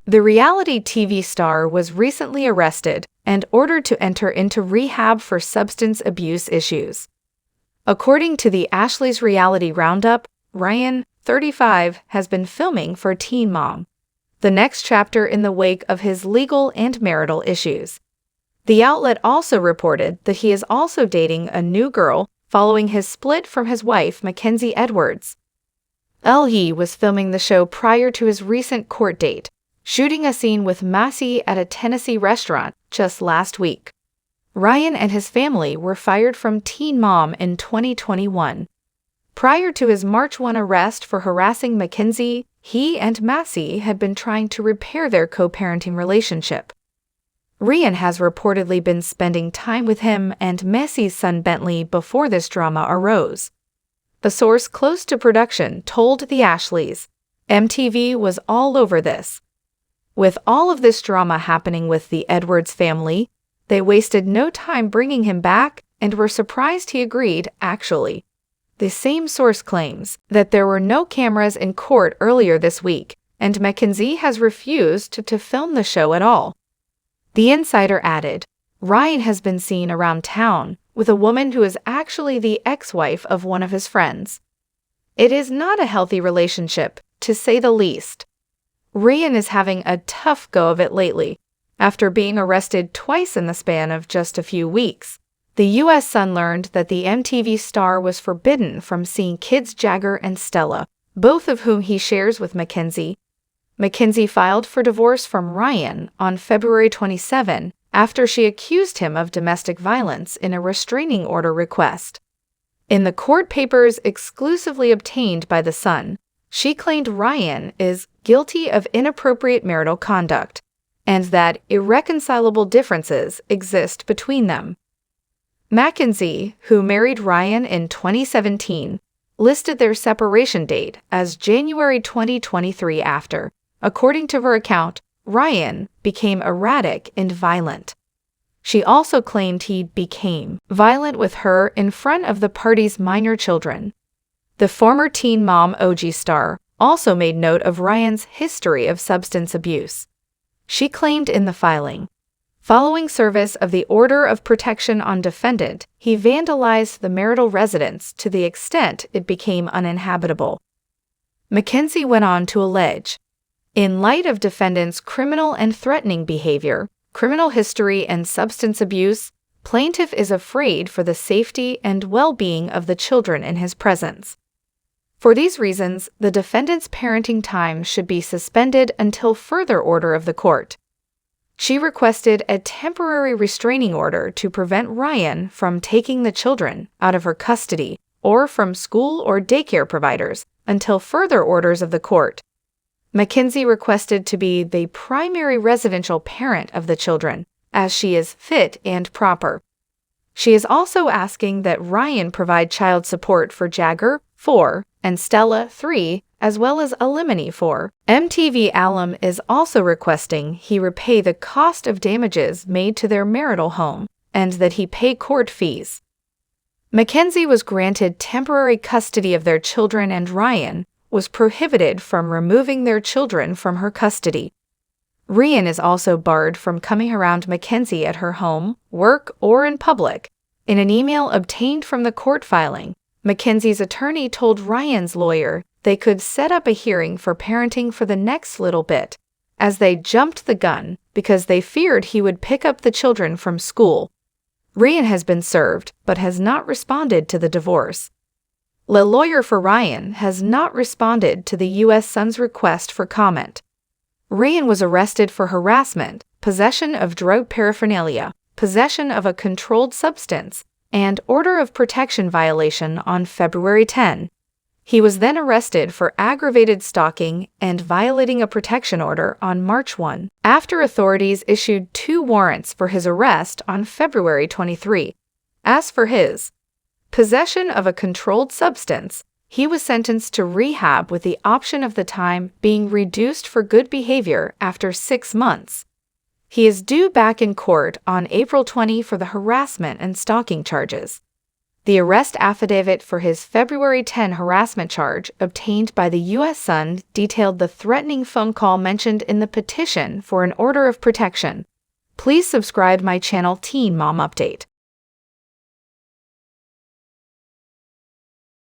The reality TV star was recently arrested and ordered to enter into rehab for substance abuse issues. According to the Ashley's Reality Roundup, Ryan, 35, has been filming for Teen Mom, the next chapter in the wake of his legal and marital issues. The outlet also reported that he is also dating a new girl following his split from his wife, Mackenzie Edwards. He was filming the show prior to his recent court date, shooting a scene with Maci at a Tennessee restaurant just last week. Ryan and his family were fired from Teen Mom in 2021. Prior to his March 1 arrest for harassing Mackenzie, he and Maci had been trying to repair their co-parenting relationship. Ryan has reportedly been spending time with him and Maci's son Bentley before this drama arose. A source close to production told the Ashleys, "MTV was all over this. With all of this drama happening with the Edwards family, they wasted no time bringing him back and were surprised he agreed, actually." The same source claims that there were no cameras in court earlier this week, and Mackenzie has refused to film the show at all. The insider added, Ryan has been seen around town with a woman who is actually the ex-wife of one of his friends. It is not a healthy relationship, to say the least. Ryan is having a tough go of it lately, after being arrested twice in the span of just a few weeks. The U.S. Sun learned that the MTV star was forbidden from seeing kids Jagger and Stella, both of whom he shares with Mackenzie. Mackenzie filed for divorce from Ryan on February 27 after she accused him of domestic violence in a restraining order request. In the court papers exclusively obtained by The Sun, she claimed Ryan is guilty of inappropriate marital conduct, and that irreconcilable differences exist between them. Mackenzie, who married Ryan in 2017, listed their separation date as January 2023 after, according to her account, Ryan became erratic and violent. She also claimed he became violent with her in front of the party's minor children. The former Teen Mom OG star also made note of Ryan's history of substance abuse. She claimed in the filing, following service of the Order of Protection on defendant, he vandalized the marital residence to the extent it became uninhabitable. Mackenzie went on to allege, in light of defendant's criminal and threatening behavior, criminal history, and substance abuse, plaintiff is afraid for the safety and well-being of the children in his presence. For these reasons, the defendant's parenting time should be suspended until further order of the court. She requested a temporary restraining order to prevent Ryan from taking the children out of her custody or from school or daycare providers until further orders of the court. Mackenzie requested to be the primary residential parent of the children, as she is fit and proper. She is also asking that Ryan provide child support for Jagger, 4, and Stella, 3, as well as alimony for. MTV alum is also requesting he repay the cost of damages made to their marital home, and that he pay court fees. Mackenzie was granted temporary custody of their children, and Ryan was prohibited from removing their children from her custody. Ryan is also barred from coming around Mackenzie at her home, work, or in public. In an email obtained from the court filing, Mackenzie's attorney told Ryan's lawyer they could set up a hearing for parenting for the next little bit, as they jumped the gun because they feared he would pick up the children from school. Ryan has been served but has not responded to the divorce. The lawyer for Ryan has not responded to the U.S. Sun's request for comment. Ryan was arrested for harassment, possession of drug paraphernalia, possession of a controlled substance, and order of protection violation on February 10. He was then arrested for aggravated stalking and violating a protection order on March 1, after authorities issued 2 warrants for his arrest on February 23. As for his possession of a controlled substance, he was sentenced to rehab with the option of the time being reduced for good behavior after 6 months. He is due back in court on April 20 for the harassment and stalking charges. The arrest affidavit for his February 10 harassment charge, obtained by the U.S. Sun, detailed the threatening phone call mentioned in the petition for an order of protection. Please subscribe my channel Teen Mom Update.